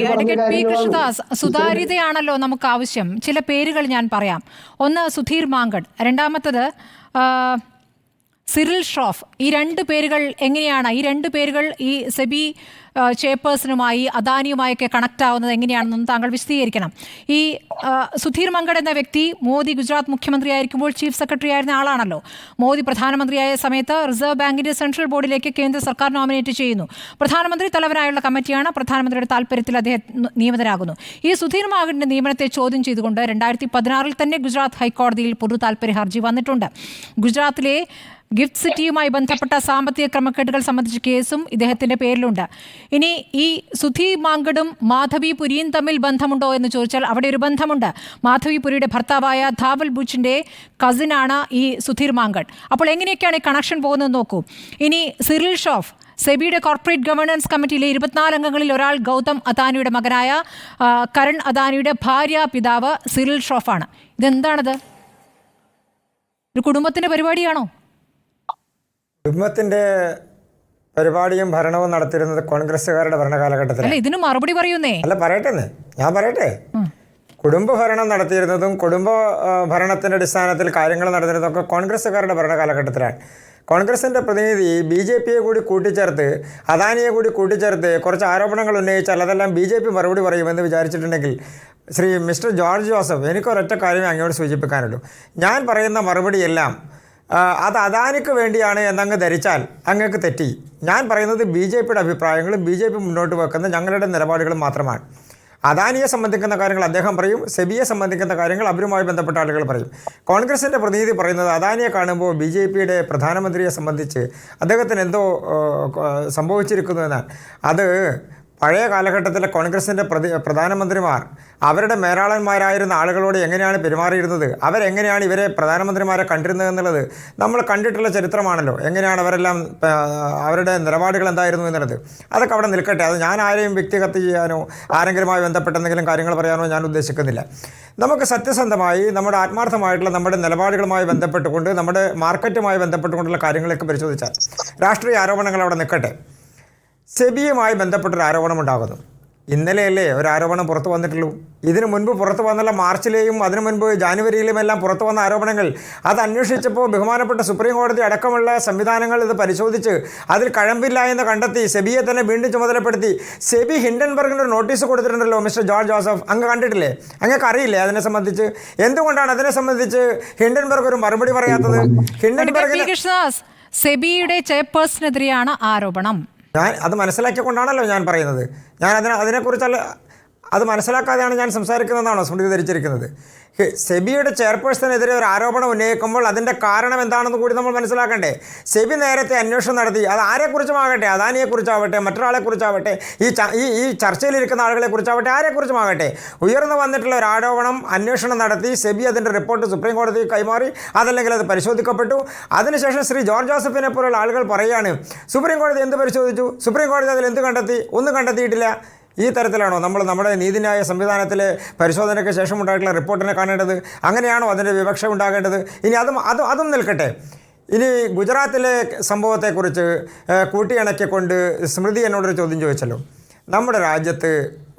Advocate P Krishnadas, സുതാര്യതയാണല്ലോ നമുക്ക് ആവശ്യം. ചില പേരുകൾ ഞാൻ പറയാം. ഒന്ന് സുധീർ മാങ്കഡ്, രണ്ടാമത്തത് സിറിൽ ഷ്രോഫ്. ഈ രണ്ട് പേരുകൾ എങ്ങനെയാണ്, ഈ രണ്ട് പേരുകൾ ഈ സെബി ചെയർപേഴ്സണുമായി അദാനിയുമായൊക്കെ കണക്ട് ആവുന്നത് എങ്ങനെയാണെന്നും താങ്കൾ വിശദീകരിക്കണം. ഈ സുധീർ മങ്കഡ് എന്ന വ്യക്തി മോദി ഗുജറാത്ത് മുഖ്യമന്ത്രി ആയിരിക്കുമ്പോൾ ചീഫ് സെക്രട്ടറി ആയിരുന്ന ആളാണല്ലോ. മോദി പ്രധാനമന്ത്രിയായ സമയത്ത് റിസർവ് ബാങ്കിന്റെ സെൻട്രൽ ബോർഡിലേക്ക് കേന്ദ്ര സർക്കാർ നോമിനേറ്റ് ചെയ്യുന്നു. പ്രധാനമന്ത്രി തലവനായുള്ള കമ്മിറ്റിയാണ്. പ്രധാനമന്ത്രിയുടെ താല്പര്യത്തിൽ അദ്ദേഹം നിയമിതനാകുന്നു. ഈ സുധീർ മാങ്കഡിന്റെ നിയമനത്തെ ചോദ്യം ചെയ്തുകൊണ്ട് 2016 തന്നെ ഗുജറാത്ത് ഹൈക്കോടതിയിൽ പൊതു താല്പര്യ ഹർജി വന്നിട്ടുണ്ട്. ഗുജറാത്തിലെ ഗിഫ്റ്റ് സിറ്റിയുമായി ബന്ധപ്പെട്ട സാമ്പത്തിക ക്രമക്കേടുകൾ സംബന്ധിച്ച കേസും ഇദ്ദേഹത്തിന്റെ പേരിലുണ്ട്. ഇനി ഈ സുധീർ മാങ്കഡും മാധവി പുരിയും തമ്മിൽ ബന്ധമുണ്ടോ എന്ന് ചോദിച്ചാൽ അവിടെ ഒരു ബന്ധമുണ്ട്. മാധവി പുരിയുടെ ഭർത്താവായ ധാവൽ ബുച്ചിന്റെ കസിനാണ് ഈ സുധീർ മാങ്കഡ്. അപ്പോൾ എങ്ങനെയൊക്കെയാണ് ഈ കണക്ഷൻ പോകുന്നത് നോക്കൂ. ഇനി സിറിൽ ഷ്രോഫ്, സെബിയുടെ കോർപ്പറേറ്റ് ഗവേണൻസ് കമ്മിറ്റിയിലെ 24 അംഗങ്ങളിൽ ഒരാൾ ഗൗതം അദാനിയുടെ മകനായ കരൺ അദാനിയുടെ ഭാര്യ പിതാവ് സിറിൽ ഷ്രോഫാണ്. ഇതെന്താണത്? ഒരു കുടുംബത്തിന്റെ പരിപാടിയാണോ? കുടുംബത്തിന്റെ പരിപാടിയും ഭരണവും നടത്തിയിരുന്നത് കോൺഗ്രസ്സുകാരുടെ ഭരണകാലഘട്ടത്തിൽ. ഇതിന് മറുപടി പറയുന്നേ അല്ല, ഞാൻ പറയട്ടെ. കുടുംബ ഭരണം നടത്തിയിരുന്നതും കുടുംബ ഭരണത്തിന്റെ അടിസ്ഥാനത്തിൽ കാര്യങ്ങൾ നടത്തിയിരുന്നതൊക്കെ കോൺഗ്രസ്സുകാരുടെ ഭരണകാലഘട്ടത്തിലാണ്. കോൺഗ്രസിൻ്റെ പ്രതിനിധി BJPയെ കൂടി കൂട്ടിച്ചേർത്ത്, അദാനിയെ കൂടി കൂട്ടിച്ചേർത്ത് കുറച്ച് ആരോപണങ്ങൾ ഉന്നയിച്ചാൽ അതെല്ലാം BJP മറുപടി പറയുമെന്ന് വിചാരിച്ചിട്ടുണ്ടെങ്കിൽ മിസ്റ്റർ ജോർജ് ജോസഫ്, എനിക്കൊരൊറ്റ കാര്യമേ അങ്ങോട്ട് സൂചിപ്പിക്കാനുള്ളൂ. ഞാൻ പറയുന്ന മറുപടിയെല്ലാം അത് അദാനിക്ക് വേണ്ടിയാണ് എന്നങ്ങ് ധരിച്ചാൽ അങ്ങക്ക് തെറ്റി. ഞാൻ പറയുന്നത് BJPയുടെ അഭിപ്രായങ്ങളും BJP മുന്നോട്ട് വെക്കുന്ന ഞങ്ങളുടെ നിലപാടുകളും മാത്രമാണ്. അദാനിയെ സംബന്ധിക്കുന്ന കാര്യങ്ങൾ അദ്ദേഹം പറയും, സെബിയെ സംബന്ധിക്കുന്ന കാര്യങ്ങൾ അവരുമായി ബന്ധപ്പെട്ട ആളുകൾ പറയും. കോൺഗ്രസിൻ്റെ പ്രതിനിധി പറയുന്നത് അദാനിയെ കാണുമ്പോൾ BJPയുടെ പ്രധാനമന്ത്രിയെ സംബന്ധിച്ച് അദ്ദേഹത്തിന് എന്തോ സംഭവിച്ചിരിക്കുന്നു എന്നാണ്. അത് പഴയ കാലഘട്ടത്തിലെ കോൺഗ്രസിൻ്റെ പ്രധാനമന്ത്രിമാർ അവരുടെ മേലാളന്മാരായിരുന്ന ആളുകളോട് എങ്ങനെയാണ് പെരുമാറിയിരുന്നത്, അവരെങ്ങനെയാണ് ഇവരെ പ്രധാനമന്ത്രിമാരെ കണ്ടിരുന്നത് എന്നുള്ളത് നമ്മൾ കണ്ടിട്ടുള്ള ചരിത്രമാണല്ലോ. എങ്ങനെയാണ് അവരെല്ലാം, അവരുടെ നിലപാടുകൾ എന്തായിരുന്നു എന്നുള്ളത്. അതൊക്കെ അവിടെ നിൽക്കട്ടെ. അത് ഞാൻ ആരെയും വ്യക്തിഗത ചെയ്യാനോ ആരെങ്കിലുമായി ബന്ധപ്പെട്ട എന്തെങ്കിലും കാര്യങ്ങൾ പറയാനോ ഞാൻ ഉദ്ദേശിക്കുന്നില്ല. നമുക്ക് സത്യസന്ധമായി നമ്മുടെ ആത്മാർത്ഥമായിട്ടുള്ള നമ്മുടെ നിലപാടുകളുമായി ബന്ധപ്പെട്ടുകൊണ്ട്, നമ്മുടെ മാർക്കറ്റുമായി ബന്ധപ്പെട്ടുകൊണ്ടുള്ള കാര്യങ്ങളൊക്കെ പരിശോധിച്ചാൽ രാഷ്ട്രീയ ആരോപണങ്ങൾ അവിടെ നിൽക്കട്ടെ. സെബിയുമായി ബന്ധപ്പെട്ടൊരു ആരോപണമുണ്ടാകുന്നു. ഇന്നലെയല്ലേ ഒരു ആരോപണം പുറത്തു വന്നിട്ടുള്ളൂ. ഇതിനു മുൻപ് പുറത്തു വന്നുള്ള മാർച്ചിലെയും അതിനു മുൻപ് ജാനുവരിയിലും എല്ലാം പുറത്തു വന്ന ആരോപണങ്ങൾ അത് അന്വേഷിച്ചപ്പോൾ ബഹുമാനപ്പെട്ട സുപ്രീം കോടതി അടക്കമുള്ള സംവിധാനങ്ങൾ ഇത് പരിശോധിച്ച് അതിൽ കഴമ്പില്ല എന്ന് കണ്ടെത്തി സെബിയെ തന്നെ വീണ്ടും ചുമതലപ്പെടുത്തി. സെബി ഹിൻഡൻബർഗിന് ഒരു നോട്ടീസ് കൊടുത്തിട്ടുണ്ടല്ലോ മിസ്റ്റർ ജോർജ് ജോസഫ്, അങ്ങ് കണ്ടിട്ടില്ലേ? അങ്ങക്ക് അറിയില്ലേ അതിനെ സംബന്ധിച്ച്? എന്തുകൊണ്ടാണ് അതിനെ സംബന്ധിച്ച് ഹിൻഡൻബർഗ് ഒരു മറുപടി പറയാത്തത്? ഹിൻഡൻബർഗ് സെബിയുടെ ചെയർപേഴ്സണെതിരെയാണ് ആരോപണം. ഞാൻ അത് മനസ്സിലാക്കിക്കൊണ്ടാണല്ലോ ഞാൻ പറയുന്നത്. ഞാൻ അതിനെക്കുറിച്ചല്ല, അത് മനസ്സിലാക്കാതെയാണ് ഞാൻ സംസാരിക്കുന്നതെന്നാണോ സ്മൃതി ധരിച്ചിരിക്കുന്നത്? സെബിയുടെ ചെയർപേഴ്സണെതിരെ ഒരു ആരോപണം ഉന്നയിക്കുമ്പോൾ അതിൻ്റെ കാരണം എന്താണെന്ന് കൂടി നമ്മൾ മനസ്സിലാക്കണ്ടേ? സെബി നേരത്തെ അന്വേഷണം നടത്തി. അത് ആരെക്കുറിച്ചുമാകട്ടെ, അദാനിയെക്കുറിച്ചാവട്ടെ, മറ്റൊരാളെക്കുറിച്ചാവട്ടെ, ഈ ചർച്ചയിലിരിക്കുന്ന ആളുകളെക്കുറിച്ചാവട്ടെ, ആരെക്കുറിച്ചുമാകട്ടെ, ഉയർന്നു വന്നിട്ടുള്ള ഒരു ആരോപണം അന്വേഷണം നടത്തി സെബി അതിൻ്റെ റിപ്പോർട്ട് സുപ്രീം കോടതിക്ക് കൈമാറി. അതല്ലെങ്കിൽ അത് പരിശോധിക്കപ്പെട്ടു. അതിനുശേഷം ശ്രീ ജോർജ് ജോസഫിനെ പോലുള്ള ആളുകൾ പറയുകയാണ് സുപ്രീം കോടതി എന്ത് പരിശോധിച്ചു, സുപ്രീം കോടതി അതിൽ എന്ത് കണ്ടെത്തി, ഒന്നും കണ്ടെത്തിയിട്ടില്ല. ഈ തരത്തിലാണോ നമ്മൾ നമ്മുടെ നീതിന്യായ സംവിധാനത്തിലെ പരിശോധനയ്ക്ക് ശേഷം ഉണ്ടായിട്ടുള്ള റിപ്പോർട്ടിനെ കാണേണ്ടത്? അങ്ങനെയാണോ അതിൻ്റെ വിവക്ഷ ഉണ്ടാകേണ്ടത്? ഇനി അതും നിൽക്കട്ടെ. ഇനി ഗുജറാത്തിലെ സംഭവത്തെക്കുറിച്ച് കൂട്ടിയിണക്കിക്കൊണ്ട് സ്മൃതി എന്നോടൊരു ചോദ്യം ചോദിച്ചല്ലോ. നമ്മുടെ രാജ്യത്ത്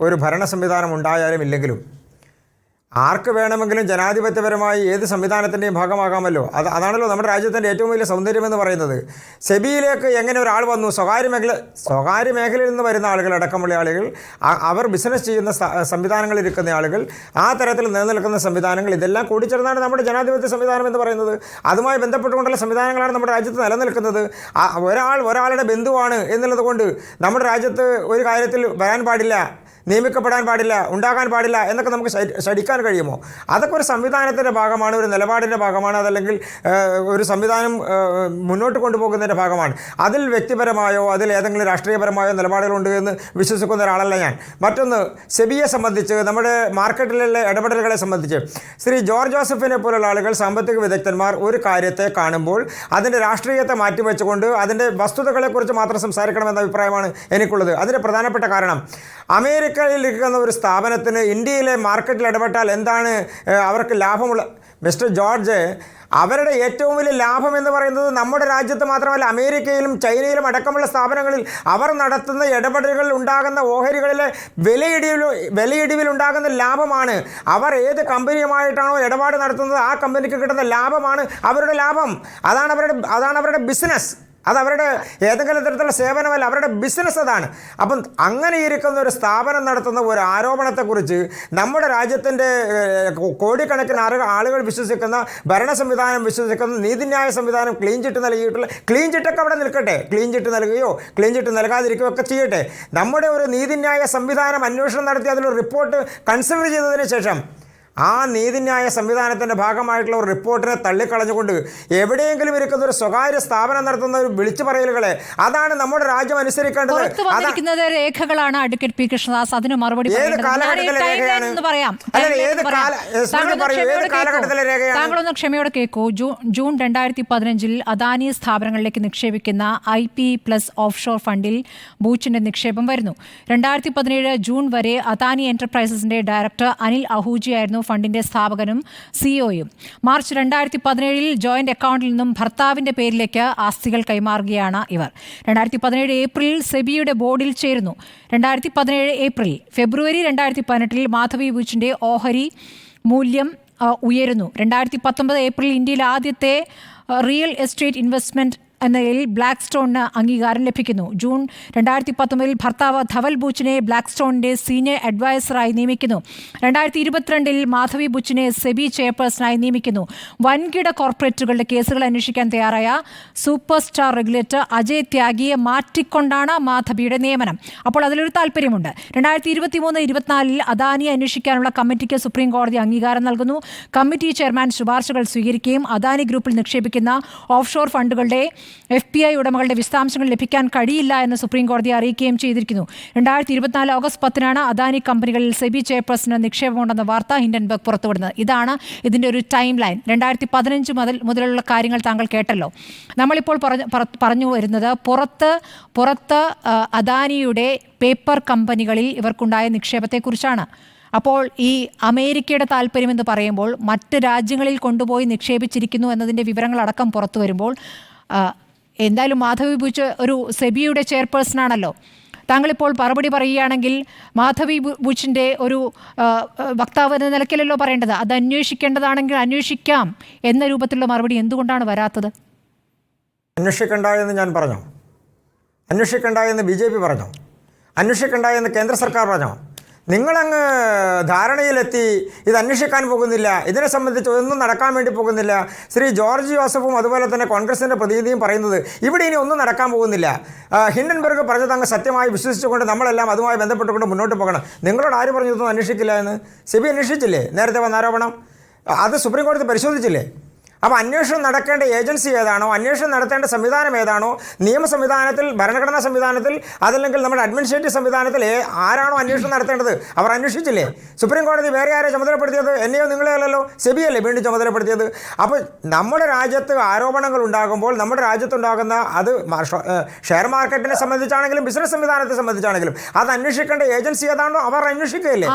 ഒരു ഭരണ സംവിധാനം ഉണ്ടായാലും ഇല്ലെങ്കിലും ആർക്ക് വേണമെങ്കിലും ജനാധിപത്യപരമായി ഏത് സംവിധാനത്തിൻ്റെയും ഭാഗമാകാമല്ലോ. അതാണല്ലോ നമ്മുടെ രാജ്യത്തിൻ്റെ ഏറ്റവും വലിയ സൗന്ദര്യമെന്ന് പറയുന്നത്. സെബിയിലേക്ക് എങ്ങനെ ഒരാൾ വന്നു? സ്വകാര്യ മേഖലയിൽ നിന്ന് വരുന്ന ആളുകൾ അടക്കമുള്ള ആളുകൾ, അവർ ബിസിനസ് ചെയ്യുന്ന സംവിധാനങ്ങളിലിരിക്കുന്ന ആളുകൾ, ആ തരത്തിൽ നിലനിൽക്കുന്ന സംവിധാനങ്ങൾ, ഇതെല്ലാം കൂടിച്ചേർന്നാണ് നമ്മുടെ ജനാധിപത്യ സംവിധാനം എന്ന് പറയുന്നത്. അതുമായി ബന്ധപ്പെട്ടുകൊണ്ടുള്ള സംവിധാനങ്ങളാണ് നമ്മുടെ രാജ്യത്ത് നിലനിൽക്കുന്നത്. ഒരാളുടെ ബന്ധുവാണ് എന്നുള്ളത് കൊണ്ട് നമ്മുടെ രാജ്യത്ത് ഒരു കാര്യത്തിൽ വരാൻ പാടില്ല, നിയമിക്കപ്പെടാൻ പാടില്ല, ഉണ്ടാകാൻ പാടില്ല എന്നൊക്കെ നമുക്ക് ശഠിക്കാൻ കഴിയുമോ? അതൊക്കെ ഒരു സംവിധാനത്തിൻ്റെ ഭാഗമാണ്, ഒരു നിലപാടിൻ്റെ ഭാഗമാണ്, അതല്ലെങ്കിൽ ഒരു സംവിധാനം മുന്നോട്ട് കൊണ്ടുപോകുന്നതിൻ്റെ ഭാഗമാണ്. അതിൽ വ്യക്തിപരമായോ അതിൽ ഏതെങ്കിലും രാഷ്ട്രീയപരമായോ നിലപാടുകളുണ്ട് എന്ന് വിശ്വസിക്കുന്ന ഒരാളല്ല ഞാൻ. മറ്റൊന്ന്, സെബിയെ സംബന്ധിച്ച്, നമ്മുടെ മാർക്കറ്റിലുള്ള ഇടപെടലുകളെ സംബന്ധിച്ച് ശ്രീ ജോർജ് ജോസഫിനെ പോലുള്ള ആളുകൾ, സാമ്പത്തിക വിദഗ്ധന്മാർ ഒരു കാര്യത്തെ കാണുമ്പോൾ അതിൻ്റെ രാഷ്ട്രീയത്തെ മാറ്റിവെച്ചുകൊണ്ട് അതിൻ്റെ വസ്തുതകളെക്കുറിച്ച് മാത്രം സംസാരിക്കണമെന്ന അഭിപ്രായമാണ് എനിക്കുള്ളത്. അതിൻ്റെ പ്രധാനപ്പെട്ട കാരണം, അമേരിക്കയിൽ ഇരിക്കുന്ന ഒരു സ്ഥാപനത്തിന് ഇന്ത്യയിലെ മാർക്കറ്റിൽ ഇടപെട്ടാൽ എന്താണ് അവർക്ക് ലാഭമുള്ള? മിസ്റ്റർ ജോർജ്, അവരുടെ ഏറ്റവും വലിയ ലാഭം എന്ന് പറയുന്നത് നമ്മുടെ രാജ്യത്ത് മാത്രമല്ല, അമേരിക്കയിലും ചൈനയിലും അടക്കമുള്ള സ്ഥാപനങ്ങളിൽ അവർ നടത്തുന്ന ഇടപെടലുകളിൽ ഉണ്ടാകുന്ന ഓഹരികളിലെ വിലയിടിവിൽ ഉണ്ടാകുന്ന ലാഭമാണ്. അവർ ഏത് കമ്പനിയുമായിട്ടാണോ ഇടപാട് നടത്തുന്നത് ആ കമ്പനിക്ക് കിട്ടുന്ന ലാഭമാണ് അവരുടെ ലാഭം. അതാണ് അവരുടെ ബിസിനസ്. അതവരുടെ ഏതെങ്കിലും തരത്തിലുള്ള സേവനമല്ല, അവരുടെ ബിസിനസ് അതാണ്. അപ്പം അങ്ങനെ ഇരിക്കുന്ന ഒരു സ്ഥാപനം നടത്തുന്ന ഒരു ആരോപണത്തെക്കുറിച്ച് നമ്മുടെ രാജ്യത്തിൻ്റെ കോടിക്കണക്കിന് ആളുകൾ വിശ്വസിക്കുന്ന, ഭരണ സംവിധാനം വിശ്വസിക്കുന്ന നീതിന്യായ സംവിധാനം ക്ലീൻ ചിറ്റ് നൽകിയിട്ടുള്ള, ക്ലീൻ ചിറ്റൊക്കെ അവിടെ നിൽക്കട്ടെ, ക്ലീൻ ചിറ്റ് നൽകുകയോ ക്ലീൻ ചിറ്റ് നൽകാതിരിക്കുകയോ ഒക്കെ ചെയ്യട്ടെ, നമ്മുടെ ഒരു നീതിന്യായ സംവിധാനം അന്വേഷണം നടത്തി അതിലൊരു റിപ്പോർട്ട് കൺസിഡർ ചെയ്തതിന് ശേഷം ആ നീതിന്യായ സംവിധാനത്തിൻ്റെ ഭാഗമായിട്ടുള്ള ഒരു റിപ്പോർട്ടിനെ തള്ളിക്കളഞ്ഞുകൊണ്ട് എവിടെയെങ്കിലും ഇരിക്കുന്ന ഒരു സ്വകാര്യ സ്ഥാപനം നടത്തുന്ന ഒരു വിളിച്ചു പറയലുകളെ, അതാണ് നമ്മുടെ രാജ്യം അനുസരിക്കേണ്ടത്. രേഖകളാണ് അഡ്വക്കേറ്റ് പി കൃഷ്ണദാസ് അതിന് മറുപടി ഏത് കാലഘട്ടത്തിലെ രേഖയാണ്? താങ്കളൊന്ന് ക്ഷമയോടെ കേൾക്കൂ. ജൂൺ 2015 അദാനി സ്ഥാപനങ്ങളിലേക്ക് നിക്ഷേപിക്കുന്ന IP+ ഓഫ്ഷോർ ഫണ്ടിൽ ബൂച്ചിന്റെ നിക്ഷേപം വരുന്നു. 2017 ജൂൺ വരെ അദാനി എന്റർപ്രൈസസിന്റെ ഡയറക്ടർ അനിൽ അഹൂജി ആയിരുന്നു ഫണ്ടിന്റെ സ്ഥാപകനും സിഇഒയും. മാർച്ച് 2017 ജോയിന്റ് അക്കൗണ്ടിൽ നിന്നും ഭർത്താവിന്റെ പേരിലേക്ക് ആസ്തികൾ കൈമാറുകയാണ് ഇവർ. 2017 ഏപ്രിലിൽ സെബിയുടെ ബോർഡിൽ ചേരുന്നു. 2017 ഏപ്രിൽ. ഫെബ്രുവരി 2018 മാധവി ബൂച്ചിന്റെ ഓഹരി മൂല്യം ഉയരുന്നു. 2019 ഏപ്രിൽ ഇന്ത്യയിൽ ആദ്യത്തെ റിയൽ എസ്റ്റേറ്റ് ഇൻവെസ്റ്റ്മെന്റ് എന്നതിൽ ബ്ലാക്ക് സ്റ്റോണിന് അംഗീകാരം ലഭിക്കുന്നു. ജൂൺ 2019 ഭർത്താവ് ധവൽ ബൂച്ചിനെ ബ്ലാക്ക് സ്റ്റോണിന്റെ സീനിയർ അഡ്വൈസറായി നിയമിക്കുന്നു. 2022 മാധവി ബൂച്ചിനെ സെബി ചെയർപേഴ്സണായി നിയമിക്കുന്നു. വൻകിട കോർപ്പറേറ്റുകളുടെ കേസുകൾ അന്വേഷിക്കാൻ തയ്യാറായ സൂപ്പർ സ്റ്റാർ റെഗുലേറ്റർ അജയ് ത്യാഗിയെ മാറ്റിക്കൊണ്ടാണ് മാധവിയുടെ നിയമനം. അപ്പോൾ അതിലൊരു താല്പര്യമുണ്ട്. 2023-24 അദാനിയെ അന്വേഷിക്കാനുള്ള കമ്മിറ്റിക്ക് സുപ്രീം കോടതി അംഗീകാരം നൽകുന്നു. കമ്മിറ്റി ചെയർമാൻ ശുപാർശകൾ സ്വീകരിക്കുകയും അദാനി ഗ്രൂപ്പിൽ നിക്ഷേപിക്കുന്ന ഓഫ്ഷോർ ഫണ്ടുകളുടെ FBI ഉടമകളുടെ വിശദാംശങ്ങൾ ലഭിക്കാൻ കഴിയില്ല എന്ന് സുപ്രീം കോടതി അറിയിക്കുകയും ചെയ്തിരിക്കുന്നു. 2024 ഓഗസ്റ്റ് 10 അദാനി കമ്പനികളിൽ സെബി ചെയർപേഴ്സണ് നിക്ഷേപമുണ്ടെന്ന വാർത്ത ഹിൻഡൻബർഗ് പുറത്തുവിടുന്നത്. ഇതാണ് ഇതിൻ്റെ ഒരു ടൈം ലൈൻ. 2015 മുതലുള്ള കാര്യങ്ങൾ താങ്കൾ കേട്ടല്ലോ. നമ്മളിപ്പോൾ പറഞ്ഞു വരുന്നത് പുറത്ത് അദാനിയുടെ പേപ്പർ കമ്പനികളിൽ ഇവർക്കുണ്ടായ നിക്ഷേപത്തെക്കുറിച്ചാണ്. അപ്പോൾ ഈ അമേരിക്കയുടെ താല്പര്യമെന്ന് പറയുമ്പോൾ മറ്റ് രാജ്യങ്ങളിൽ കൊണ്ടുപോയി നിക്ഷേപിച്ചിരിക്കുന്നു എന്നതിൻ്റെ വിവരങ്ങളടക്കം പുറത്തു വരുമ്പോൾ എന്തായാലും മാധവി ബൂച്ച് ഒരു സെബിയുടെ ചെയർപേഴ്സൺ ആണല്ലോ. താങ്കളിപ്പോൾ മറുപടി പറയുകയാണെങ്കിൽ മാധവി ബൂച്ചിൻ്റെ ഒരു വക്താവ് എന്ന നിലയ്ക്കലല്ലോ പറയേണ്ടത്. അത് അന്വേഷിക്കേണ്ടതാണെങ്കിൽ അന്വേഷിക്കാം എന്ന രൂപത്തിലുള്ള മറുപടി എന്തുകൊണ്ടാണ് വരാത്തത്? അന്വേഷിക്കണ്ട എന്ന് ഞാൻ പറഞ്ഞു, അന്വേഷിക്കണ്ട എന്ന് BJP പറഞ്ഞു, അന്വേഷിക്കണ്ട എന്ന് കേന്ദ്ര സർക്കാർ പറഞ്ഞു. നിങ്ങളങ്ങ് ധാരണയിലെത്തി ഇത് അന്വേഷിക്കാൻ പോകുന്നില്ല, ഇതിനെ സംബന്ധിച്ച് ഒന്നും നടക്കാൻ വേണ്ടി പോകുന്നില്ല. ശ്രീ ജോർജ് ജോസഫും അതുപോലെ തന്നെ കോൺഗ്രസിൻ്റെ പ്രതിനിധിയും പറയുന്നത് ഇവിടെ ഇനി ഒന്നും നടക്കാൻ പോകുന്നില്ല. ഹിൻഡൻബർഗ് പറഞ്ഞത് അങ്ങ് സത്യമായി വിശ്വസിച്ചുകൊണ്ട് നമ്മളെല്ലാം അതുമായി ബന്ധപ്പെട്ടുകൊണ്ട് മുന്നോട്ട് പോകണം. നിങ്ങളോട് ആര് പറഞ്ഞു ഇതൊന്നും അന്വേഷിക്കില്ല എന്ന്? സെബി അന്വേഷിച്ചില്ലേ നേരത്തെ വന്ന ആരോപണം? അത് സുപ്രീം കോടതി പരിശോധിച്ചില്ലേ? അപ്പോൾ അന്വേഷണം നടക്കേണ്ട ഏജൻസി ഏതാണോ, അന്വേഷണം നടത്തേണ്ട സംവിധാനം ഏതാണോ, നിയമ സംവിധാനത്തിൽ, ഭരണഘടനാ സംവിധാനത്തിൽ, അതല്ലെങ്കിൽ നമ്മുടെ അഡ്മിനിസ്ട്രേറ്റീവ് സംവിധാനത്തിൽ ആരാണോ അന്വേഷണം നടത്തേണ്ടത് അവർ അന്വേഷിച്ചില്ലേ? സുപ്രീം കോടതി വേറെ ആരെ ചുമതലപ്പെടുത്തിയത്? എന്നെയോ നിങ്ങളെയല്ലോ, സെബിയല്ലേ വീണ്ടും ചുമതലപ്പെടുത്തിയത്. അപ്പോൾ നമ്മുടെ രാജ്യത്ത് ആരോപണങ്ങൾ ഉണ്ടാകുമ്പോൾ നമ്മുടെ രാജ്യത്തുണ്ടാകുന്ന അത് ഷെയർ മാർക്കറ്റിനെ സംബന്ധിച്ചാണെങ്കിലും ബിസിനസ് സംവിധാനത്തെ സംബന്ധിച്ചാണെങ്കിലും അത് അന്വേഷിക്കേണ്ട ഏജൻസി ഏതാണോ അവർ അന്വേഷിക്കുകയല്ലേ?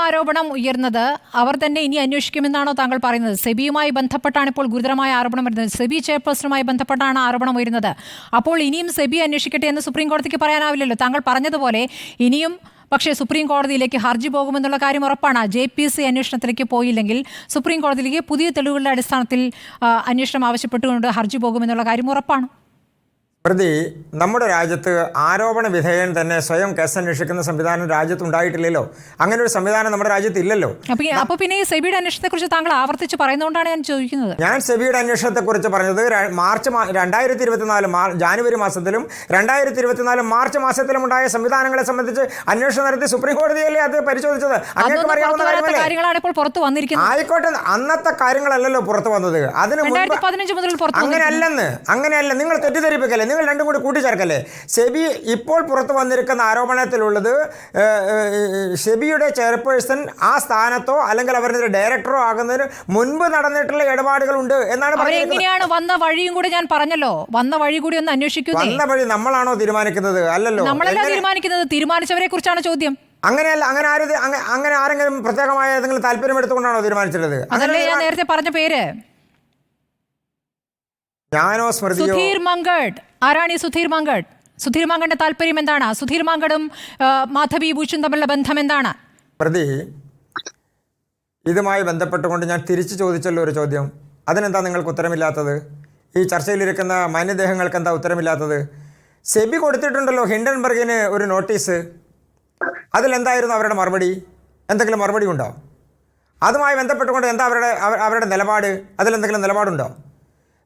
ആരോപണം ഉയർന്നത് അവർ തന്നെ ഇനി അന്വേഷിക്കുമെന്നാണോ താങ്കൾ പറയുന്നത്? സെബിയുമായി ബന്ധപ്പെട്ടാണ് ഇപ്പോൾ ഗുരുതരമായ ആരോപണം വരുന്നത്. സെബി ചെയർപേഴ്സണുമായി ബന്ധപ്പെട്ടാണ് ആരോപണം വരുന്നത്. അപ്പോൾ ഇനിയും സെബി അന്വേഷിക്കട്ടെ എന്ന് സുപ്രീം കോടതിക്ക് പറയാനാവില്ലല്ലോ. താങ്കൾ പറഞ്ഞതുപോലെ ഇനിയും പക്ഷേ സുപ്രീം കോടതിയിലേക്ക് ഹർജി പോകുമെന്നുള്ള കാര്യം ഉറപ്പാണ്. JPC അന്വേഷണത്തിലേക്ക് പോയില്ലെങ്കിൽ സുപ്രീം കോടതിയിലേക്ക് പുതിയ തെളിവുകളുടെ അടിസ്ഥാനത്തിൽ അന്വേഷണം ആവശ്യപ്പെട്ടുകൊണ്ട് ഹർജി പോകുമെന്നുള്ള കാര്യം ഉറപ്പാണ്. പ്രതി നമ്മുടെ രാജ്യത്ത് ആരോപണ വിധേയൻ തന്നെ സ്വയം കേസ് അന്വേഷിക്കുന്ന സംവിധാനം രാജ്യത്ത് ഉണ്ടായിട്ടില്ലല്ലോ. അങ്ങനെ ഒരു സംവിധാനം നമ്മുടെ രാജ്യത്ത് ഇല്ലല്ലോ. അപ്പോൾ പിന്നെ ഈ സെബിയുടെ അന്വേഷണത്തെക്കുറിച്ച് താങ്കൾ ആവർത്തിച്ച് പറയുന്നതുകൊണ്ടാണ് ഞാൻ ചോദിക്കുന്നത്. ഞാൻ സെബിയുടെ അന്വേഷണത്തെക്കുറിച്ച് പറഞ്ഞത് 2024 ജാനുവരി മാസത്തിലും 2024 മാർച്ച് മാസത്തിലും ഉണ്ടായ സംവിധാനങ്ങളെ സംബന്ധിച്ച് അന്വേഷണം നടത്തി സുപ്രീം കോടതിയല്ലേ അത് പരിശോധിച്ചത്. ആയിക്കോട്ടെ, അന്നത്തെ കാര്യങ്ങളല്ലല്ലോ പുറത്തു വന്നത്. അതിന് അങ്ങനെയല്ല, നിങ്ങൾ തെറ്റിദ്ധരിപ്പിക്കല്ലേ, നിങ്ങൾ രണ്ടും കൂടി കൂട്ടിച്ചേർക്കല്ലേ. സെബി ഇപ്പോൾ പുറത്തു വന്നിരിക്കുന്ന ആരോപണത്തിലുള്ളത് സെബിയുടെ ചെയർപേഴ്സൺ ആ സ്ഥാനത്തോ അല്ലെങ്കിൽ അവരുടെ ഡയറക്ടറോ ആകുന്നതിന് മുൻപ് നടന്നിട്ടുള്ള ഇടപാടുകളുണ്ട് എന്നാണ് പറയുന്നത്. വന്ന വഴിയും കൂടി ഞാൻ പറഞ്ഞല്ലോ, വന്ന വഴി കൂടി ഒന്ന് അന്വേഷിക്കുക. വന്ന വഴി നമ്മളാണോ തീരുമാനിക്കുന്നത്? അല്ലല്ലോ, നമ്മളല്ല തീരുമാനിക്കുന്നത്. തീരുമാനിച്ചവരെ കുറിച്ചാണ് ചോദ്യം. അങ്ങനെയല്ല, അങ്ങനെ ആരെങ്കിലും പ്രത്യേകമായ ഏതെങ്കിലും താല്പര്യം എടുത്തുകൊണ്ടാണോ തീരുമാനിച്ചിട്ടുള്ളത്? അതല്ലേ ഞാൻ നേരത്തെ പറഞ്ഞ പേര്. ഞാനോ സ്മൃതിയോ? സുധീർ മങ്കഡ്. ആരാണ് ഈ സുധീർ മങ്കഡ്? സുധീർ മങ്കഡിന്റെ താല്പര്യം എന്താണ്? സുധീർ മങ്കഡും മാധവി ഭൂഷൺ തമ്മിലുള്ള ബന്ധം എന്താണ്? പ്രതി, ഇതുമായി ബന്ധപ്പെട്ടുകൊണ്ട് ഞാൻ തിരിച്ചു ചോദിച്ചല്ലോ ഒരു ചോദ്യം. അതിനെന്താ നിങ്ങൾക്ക് ഉത്തരമില്ലാത്തത്? ഈ ചർച്ചയിലിരിക്കുന്ന മാന്യദേഹങ്ങൾക്ക് എന്താ ഉത്തരമില്ലാത്തത്? സെബി കൊടുത്തിട്ടുണ്ടല്ലോ ഹിൻഡൻബർഗിന് ഒരു നോട്ടീസ്. അതിലെന്തായിരുന്നു അവരുടെ മറുപടി? എന്തെങ്കിലും മറുപടി ഉണ്ടോ? അതുമായി ബന്ധപ്പെട്ടുകൊണ്ട് എന്താ അവരുടെ നിലപാട്? അതിലെന്തെങ്കിലും നിലപാടുണ്ടോ?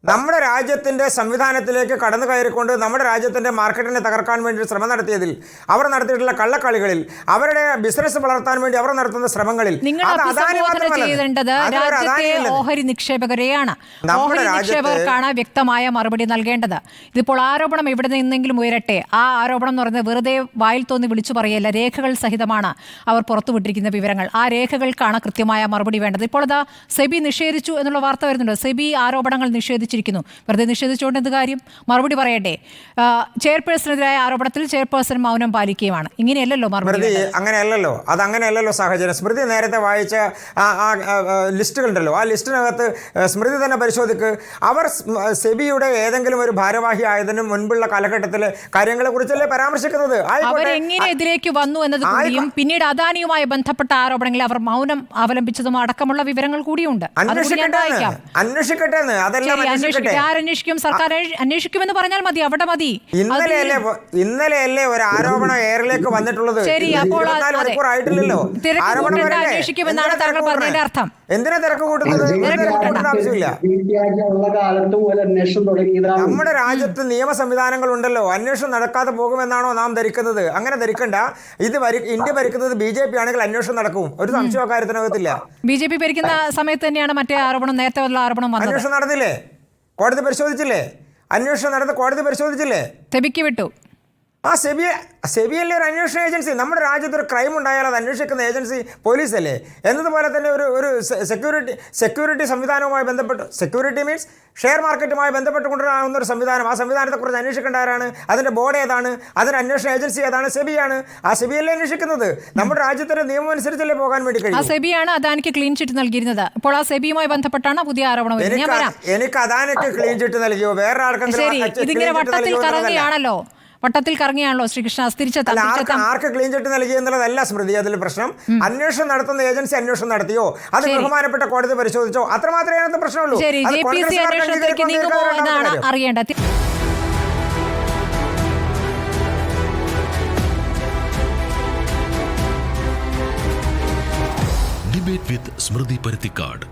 നമ്മുടെ രാജ്യത്തിൻ്റെ സംവിധാനത്തിലേക്ക് കടന്നു കയറിക്കൊണ്ട് നമ്മുടെ രാജ്യത്തിൻ്റെ മാർക്കറ്റിനെ തകർക്കാൻ വേണ്ടി ശ്രമം നടത്തിയതിൽ, അവർ നടത്തിയിട്ടുള്ള കള്ളക്കളികളിൽ, അവരുടെ ബിസിനസ് വളർത്താൻ വേണ്ടി അവർ നടത്തുന്ന ശ്രമങ്ങളിൽ ഓഹരി നിക്ഷേപകരെയാണ്. ഓഹരി നിക്ഷേപകർക്കാണ് വ്യക്തമായ മറുപടി നൽകേണ്ടത്. ഇതിപ്പോൾ ആരോപണം എവിടെ നിന്നെങ്കിലും ഉയരട്ടെ, ആ ആരോപണം എന്ന് പറയുന്നത് വെറുതെ വായിൽ തോന്നി വിളിച്ചു പറയല്ല, രേഖകൾ സഹിതമാണ് അവർ പുറത്തുവിട്ടിരിക്കുന്ന വിവരങ്ങൾ. ആ രേഖകൾക്കാണ് കൃത്യമായ മറുപടി വേണ്ടത്. ഇപ്പോൾ അതാ സെബി നിഷേധിച്ചു എന്നുള്ള വാർത്ത വരുന്നുണ്ട്. സെബി ആരോപണങ്ങൾ നിഷേധിച്ചിരിക്കുന്നു. വെറുതെ നിഷേധിച്ചുകൊണ്ട് എന്ത് കാര്യം? മറുപടി പറയട്ടെ. ചെയർപേഴ്സണെതിരായ ആരോപണത്തിൽ ചെയർപേഴ്സൺ മൗനം പാലിക്കുകയാണ്. ഇങ്ങനെയല്ലല്ലോ മറുപടി. അങ്ങനെയല്ലല്ലോ, അതങ്ങനെയല്ലല്ലോ സാഹചര്യം. സ്മൃതി നേരത്തെ വായിച്ച ലിസ്റ്റുകളുണ്ടല്ലോ, ആ ലിസ്റ്റിനകത്ത് സ്മൃതി തന്നെ പരിശോധിക്ക്. അവർ സെബിയുടെ ഏതെങ്കിലും ഒരു ഭാരവാഹി ആയതിനു മുൻപുള്ള കാലഘട്ടത്തിലെ കാര്യങ്ങളെ കുറിച്ചല്ലേ പരാമർശിക്കുന്നത്. അവരെങ്ങനെ എതിരേക്ക് വന്നു എന്നത് കൂടിയും പിന്നീട് അദാനിയുമായി ബന്ധപ്പെട്ട ആരോപണങ്ങളിൽ അവർ മൗനം അവലംബിച്ചതും അടക്കമുള്ള വിവരങ്ങൾ കൂടിയുണ്ട്. അന്വേഷിക്കട്ടെ. അതെല്ലാം ആരന്വേഷിക്കും? സർക്കാർ അന്വേഷിക്കുമെന്ന് പറഞ്ഞാൽ മതി, അവിടെ മതി. ഇന്നലെയല്ലേ ഒരു ആരോപണം എയറിലേക്ക് വന്നിട്ടുള്ളത്? ശരി, അപ്പോൾ ആയിട്ടില്ലല്ലോ. അന്വേഷിക്കുമെന്നാണ് താങ്കൾ പറഞ്ഞതിന്റെ അർത്ഥം. എന്തിനാ തിരക്ക് കൂട്ടുന്നത്? ആവശ്യമില്ല. നമ്മുടെ രാജ്യത്ത് നിയമ സംവിധാനങ്ങൾ ഉണ്ടല്ലോ. അന്വേഷണം നടക്കാതെ പോകുമെന്നാണോ നാം ധരിക്കുന്നത്? അങ്ങനെ ധരിക്കണ്ട. ഇന്ത്യ ഭരിക്കുന്നത് BJP ആണെങ്കിൽ അന്വേഷണം നടക്കും. ഒരു സംശയ കാര്യത്തിനകത്തില്ല. BJP ഭരിക്കുന്ന സമയത്ത് തന്നെയാണ് മറ്റേ ആരോപണം, നേരത്തെ ഉള്ള ആരോപണം വന്നത്. അന്വേഷണം നടന്നില്ലേ? കോടതി പരിശോധിച്ചില്ലേ? അന്വേഷണം നടന്ന് കോടതി പരിശോധിച്ചില്ലേ? സെബിക്ക് വിട്ടു. സെബിയല്ലേ ഒരു അന്വേഷണ ഏജൻസി? നമ്മുടെ രാജ്യത്ത് ഒരു ക്രൈം ഉണ്ടായാൽ അത് അന്വേഷിക്കുന്ന ഏജൻസി പോലീസല്ലേ? എന്നതുപോലെ തന്നെ ഒരു സെക്യൂരിറ്റി സംവിധാനവുമായി ബന്ധപ്പെട്ട്, സെക്യൂരിറ്റി മീൻസ് ഷെയർ മാർക്കറ്റുമായി ബന്ധപ്പെട്ടുകൊണ്ടാകുന്ന ഒരു സംവിധാനം. ആ സംവിധാനത്തെക്കുറിച്ച് അന്വേഷിക്കേണ്ട ആരാണ്? അതിൻ്റെ ബോർഡ് ഏതാണ്? അതിൻ്റെ അന്വേഷണ ഏജൻസി ഏതാണ്? സെബിയാണ്. ആ സെബിയല്ലേ അന്വേഷിക്കുന്നത്. നമ്മുടെ രാജ്യത്തിന്റെ നിയമം അനുസരിച്ചല്ലേ പോകാൻ വേണ്ടി കഴിയും. ആ സെബിയാണ് അദാനിക്ക് ക്ലീൻ ചിറ്റ് നൽകിയിരുന്നത്. ഇപ്പോൾ ആ സെബിയുമായി ബന്ധപ്പെട്ടാണ് പുതിയ ആരോപണം. എനിക്ക് അദാനിക്ക് ക്ലീൻ ചിറ്റ് നൽകിയോ? വേറെ ഇതിങ്ങനെ വട്ടത്തിൽ കറങ്ങിയാണല്ലോ ശ്രീകൃഷ്ണ. ആർക്ക് ക്ലീൻ ചിറ്റ് നൽകി എന്നുള്ളതല്ല സ്മൃതി അതിൽ പ്രശ്നം. അന്വേഷണം നടത്തുന്ന ഏജൻസി അന്വേഷണം നടത്തിയോ? അത് ബഹുമാനപ്പെട്ട കോടതി പരിശോധിച്ചോ? അത്രമാത്രമേ അതിനകത്ത് പ്രശ്നമുള്ളൂ. അറിയേണ്ടത്. ഡിബേറ്റ് വിത്ത് സ്മൃതി പരുത്തിക്കാട്.